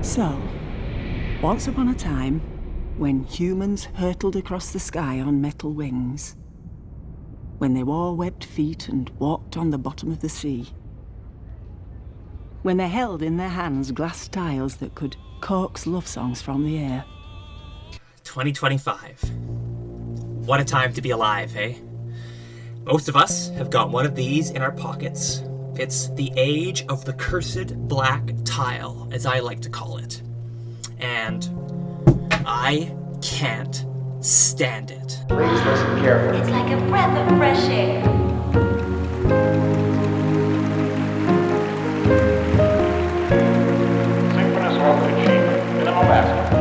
So, once upon a time, when humans hurtled across the sky on metal wings, when they wore webbed feet and walked on the bottom of the sea, when they held in their hands glass tiles that could coax love songs from the air. 2025. What a time to be alive, hey? Most of us have got one of these in our pockets. It's the age of the cursed black tile, as I like to call it. And I can't stand it. Please listen carefully. It's like a breath of fresh air. Synchronous orbit achievement. Minimal aspect.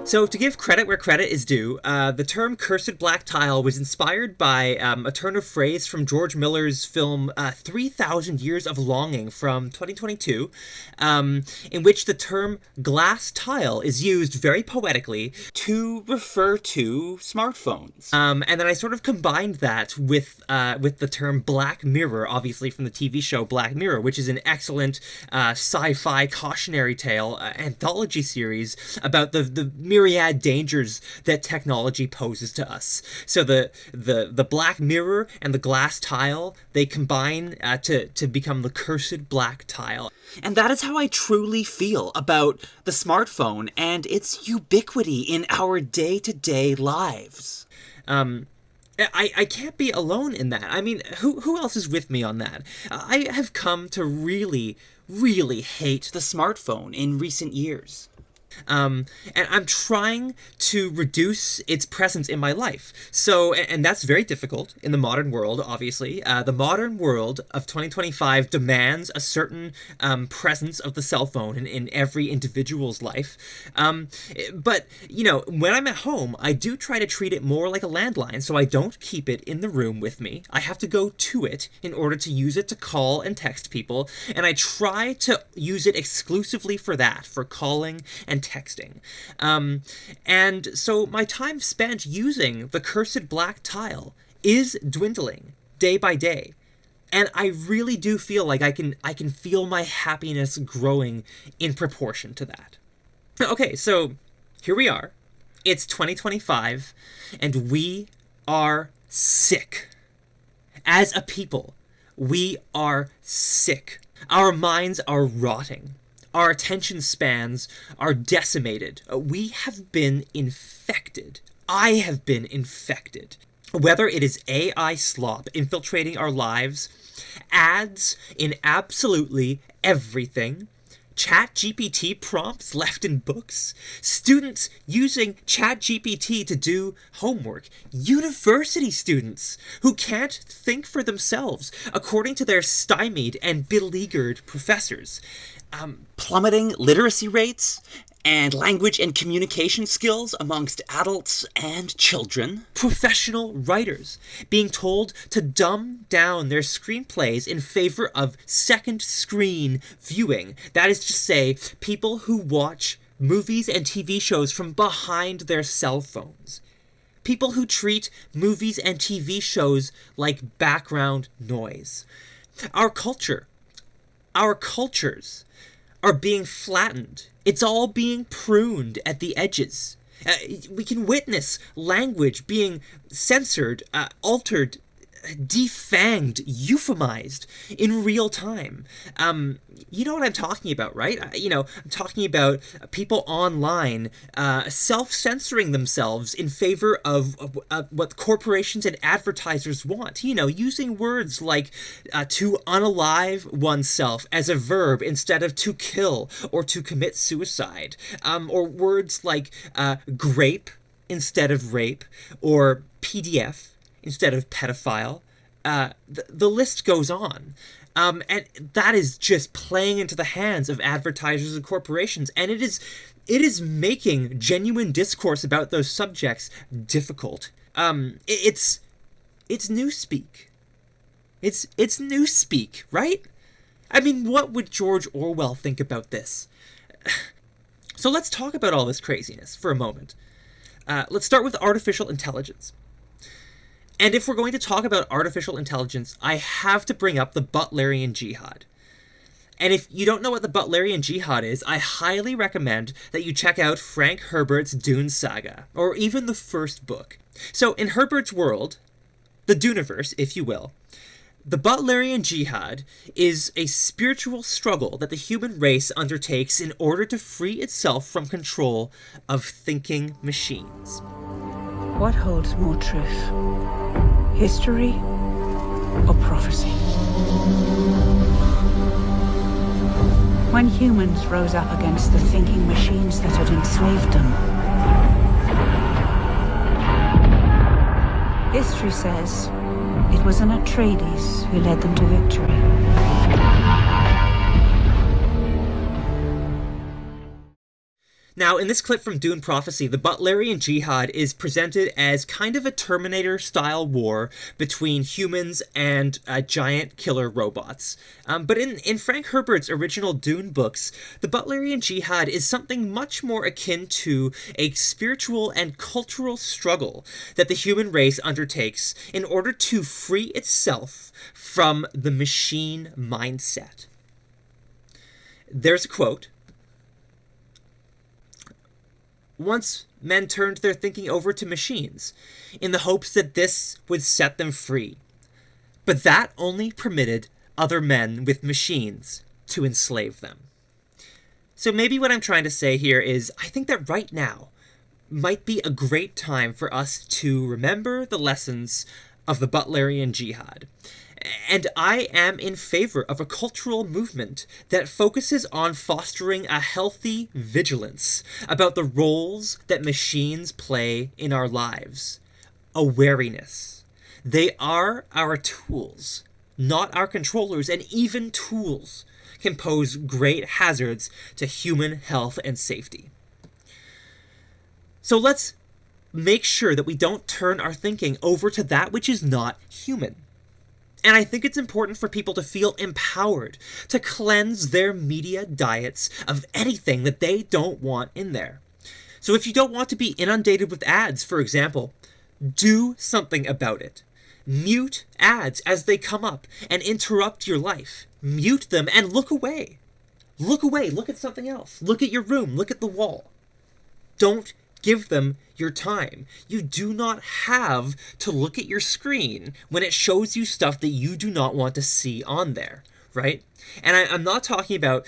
So, to give credit where credit is due, the term cursed black tile was inspired by a turn of phrase from George Miller's film 3,000 Years of Longing from 2022, in which the term glass tile is used very poetically to refer to smartphones. And then I sort of combined that with the term Black Mirror, obviously from the TV show Black Mirror, which is an excellent sci-fi cautionary tale anthology series about the myriad dangers that technology poses to us. So the Black Mirror and the glass tile, they combine to become the cursed black tile. And that is how I truly feel about the smartphone and its ubiquity in our day-to-day lives. I can't be alone in that. I mean, who else is with me on that? I have come to really, really hate the smartphone in recent years. And I'm trying to reduce its presence in my life. So, and that's very difficult in the modern world, obviously. The modern world of 2025 demands a certain presence of the cell phone in every individual's life. But, you know, when I'm at home, I do try to treat it more like a landline, so I don't keep it in the room with me. I have to go to it in order to use it to call and text people, and I try to use it exclusively for that, for calling and texting. And so my time spent using the cursed black tile is dwindling day by day. And I really do feel like I can feel my happiness growing in proportion to that. Okay, so here we are. It's 2025, and we are sick. As a people, we are sick. Our minds are rotting. Our attention spans are decimated. We have been infected. I have been infected. Whether it is AI slop infiltrating our lives, ads in absolutely everything, ChatGPT prompts left in books, students using ChatGPT to do homework, university students who can't think for themselves according to their stymied and beleaguered professors, plummeting literacy rates and language and communication skills amongst adults and children, professional writers being told to dumb down their screenplays in favor of second screen viewing. That is to say, people who watch movies and TV shows from behind their cell phones. People who treat movies and TV shows like background noise. Our cultures are being flattened. It's all being pruned at the edges. We can witness language being censored, altered, defanged, euphemized in real time. You know what I'm talking about, right? I'm talking about people online self-censoring themselves in favor of what corporations and advertisers want. Using words like to unalive oneself as a verb instead of to kill or to commit suicide. Or words like grape instead of rape, or PDF instead of pedophile. The list goes on. And that is just playing into the hands of advertisers and corporations, and it is making genuine discourse about those subjects difficult. It's newspeak. It's newspeak, right? I mean, what would George Orwell think about this? So let's talk about all this craziness for a moment. Let's start with artificial intelligence. And if we're going to talk about artificial intelligence, I have to bring up the Butlerian Jihad. And if you don't know what the Butlerian Jihad is, I highly recommend that you check out Frank Herbert's Dune Saga, or even the first book. So in Herbert's world, the Duneverse, if you will, the Butlerian Jihad is a spiritual struggle that the human race undertakes in order to free itself from control of thinking machines. What holds more truth? History or prophecy? When humans rose up against the thinking machines that had enslaved them, history says it was an Atreides who led them to victory. Now, in this clip from Dune Prophecy, the Butlerian Jihad is presented as kind of a Terminator-style war between humans and giant killer robots. But in Frank Herbert's original Dune books, the Butlerian Jihad is something much more akin to a spiritual and cultural struggle that the human race undertakes in order to free itself from the machine mindset. There's a quote. Once men turned their thinking over to machines, in the hopes that this would set them free. But that only permitted other men with machines to enslave them. So maybe what I'm trying to say here is, I think that right now might be a great time for us to remember the lessons of the Butlerian Jihad. And I am in favor of a cultural movement that focuses on fostering a healthy vigilance about the roles that machines play in our lives. A wariness. They are our tools, not our controllers, and even tools can pose great hazards to human health and safety. So let's make sure that we don't turn our thinking over to that which is not human. And I think it's important for people to feel empowered to cleanse their media diets of anything that they don't want in there. So if you don't want to be inundated with ads, for example, do something about it. Mute ads as they come up and interrupt your life. Mute them and look away. Look away. Look at something else. Look at your room. Look at the wall. Don't give them your time. You do not have to look at your screen when it shows you stuff that you do not want to see on there, right? And I'm not talking about,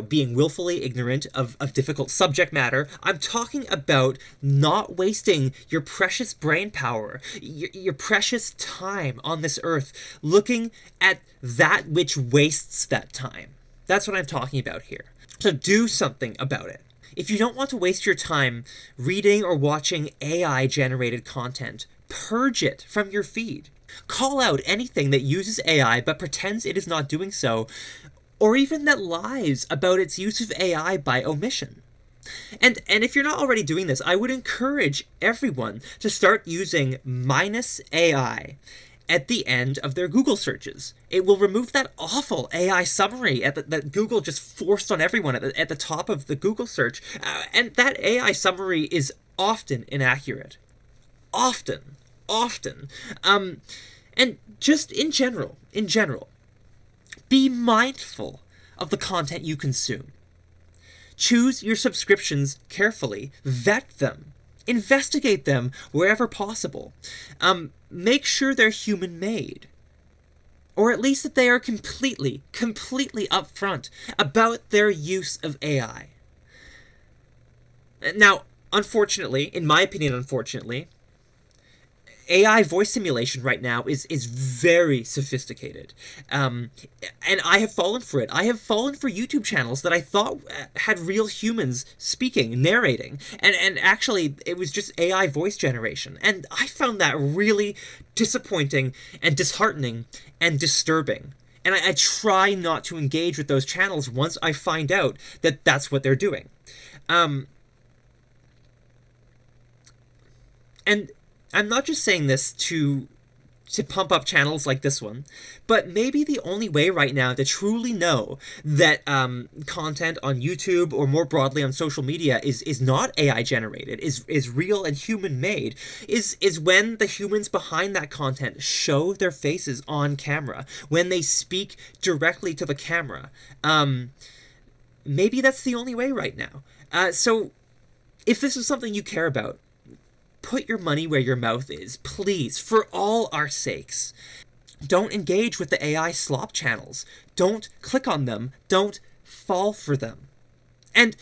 being willfully ignorant of difficult subject matter. I'm talking about not wasting your precious brain power, your precious time on this earth, looking at that which wastes that time. That's what I'm talking about here. So do something about it. If you don't want to waste your time reading or watching AI-generated content, purge it from your feed. Call out anything that uses AI but pretends it is not doing so, or even that lies about its use of AI by omission. And if you're not already doing this, I would encourage everyone to start using -AI at the end of their Google searches. It will remove that awful AI summary that Google just forced on everyone at the top of the Google search. And that AI summary is often inaccurate. Often. And just in general, be mindful of the content you consume. Choose your subscriptions carefully. Vet them. Investigate them wherever possible. Make sure they're human-made. Or at least that they are completely upfront about their use of AI. Now, unfortunately, in my opinion, AI voice simulation right now is very sophisticated. And I have fallen for it. I have fallen for YouTube channels that I thought had real humans speaking, narrating. And actually, it was just AI voice generation. And I found that really disappointing and disheartening and disturbing. And I try not to engage with those channels once I find out that that's what they're doing. And I'm not just saying this to to pump up channels like this one, but maybe the only way right now to truly know that content on YouTube or more broadly on social media is not AI generated, is real and human made, is when the humans behind that content show their faces on camera, when they speak directly to the camera. Maybe that's the only way right now. So if this is something you care about, put your money where your mouth is, please, for all our sakes. Don't engage with the AI slop channels. Don't click on them. Don't fall for them. And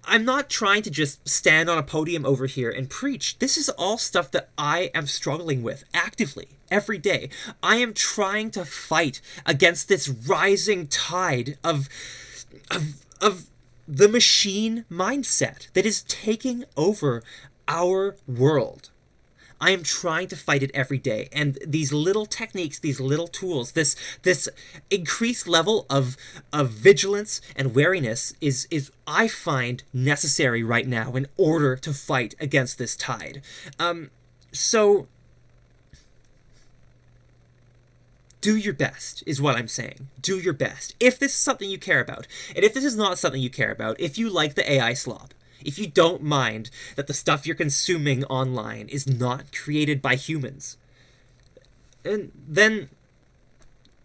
I'm not trying to just stand on a podium over here and preach. This is all stuff that I am struggling with actively every day. I am trying to fight against this rising tide of the machine mindset that is taking over our world. I am trying to fight it every day, and these little techniques, these little tools, this increased level of vigilance and wariness is I find necessary right now in order to fight against this tide. So do your best, is what I'm saying. Do your best. If this is something you care about, and if this is not something you care about, if you like the AI slop, if you don't mind that the stuff you're consuming online is not created by humans, and then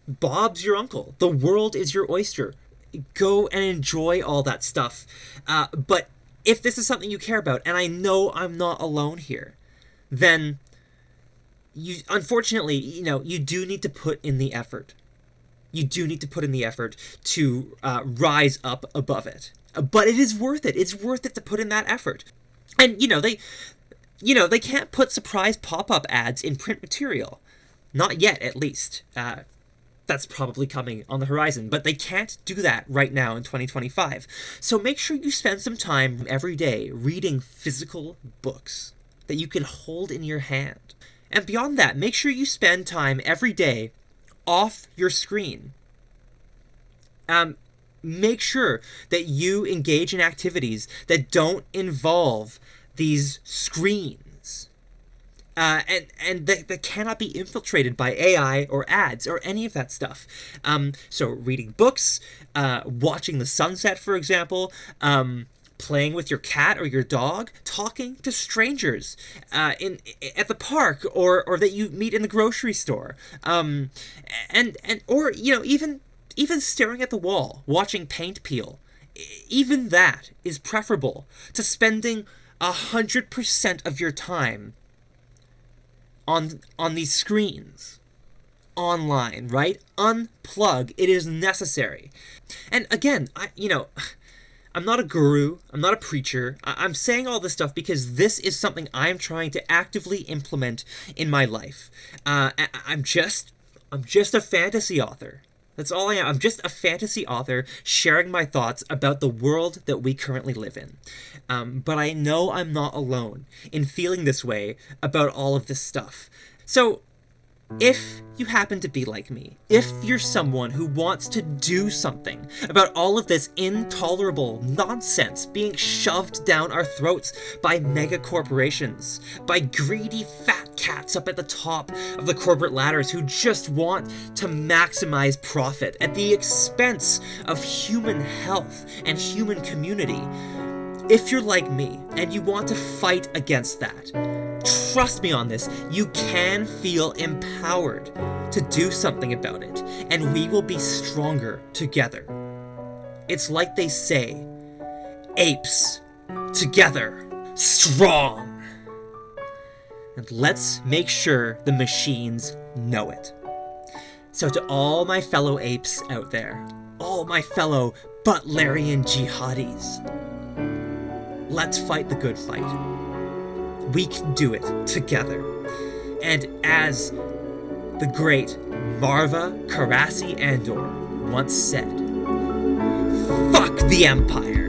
Bob's your uncle. The world is your oyster. Go and enjoy all that stuff. But if this is something you care about, and I know I'm not alone here, then you, unfortunately, you do need to put in the effort. You do need to put in the effort to rise up above it. But it is worth it. It's worth it to put in that effort. And, they can't put surprise pop-up ads in print material. Not yet, at least. That's probably coming on the horizon. But they can't do that right now in 2025. So make sure you spend some time every day reading physical books that you can hold in your hand. And beyond that, make sure you spend time every day off your screen. Make sure that you engage in activities that don't involve these screens. And that cannot be infiltrated by AI or ads or any of that stuff. So reading books, watching the sunset, for example, playing with your cat or your dog, talking to strangers at the park or that you meet in the grocery store, or even staring at the wall, watching paint peel. Even that is preferable to spending 100% of your time on these screens online, right? Unplug. It is necessary. And again, I'm not a guru. I'm not a preacher. I'm saying all this stuff because this is something I'm trying to actively implement in my life. I'm just a fantasy author. That's all I am. I'm just a fantasy author sharing my thoughts about the world that we currently live in. But I know I'm not alone in feeling this way about all of this stuff. So if you happen to be like me, if you're someone who wants to do something about all of this intolerable nonsense being shoved down our throats by mega corporations, by greedy fat cats up at the top of the corporate ladders who just want to maximize profit at the expense of human health and human community, if you're like me and you want to fight against that, trust me on this, you can feel empowered to do something about it, and we will be stronger together. It's like they say, apes together, strong. And let's make sure the machines know it. So to all my fellow apes out there, all my fellow Butlerian jihadis, let's fight the good fight. We can do it together. And as the great Marva Karasi Andor once said, fuck the Empire.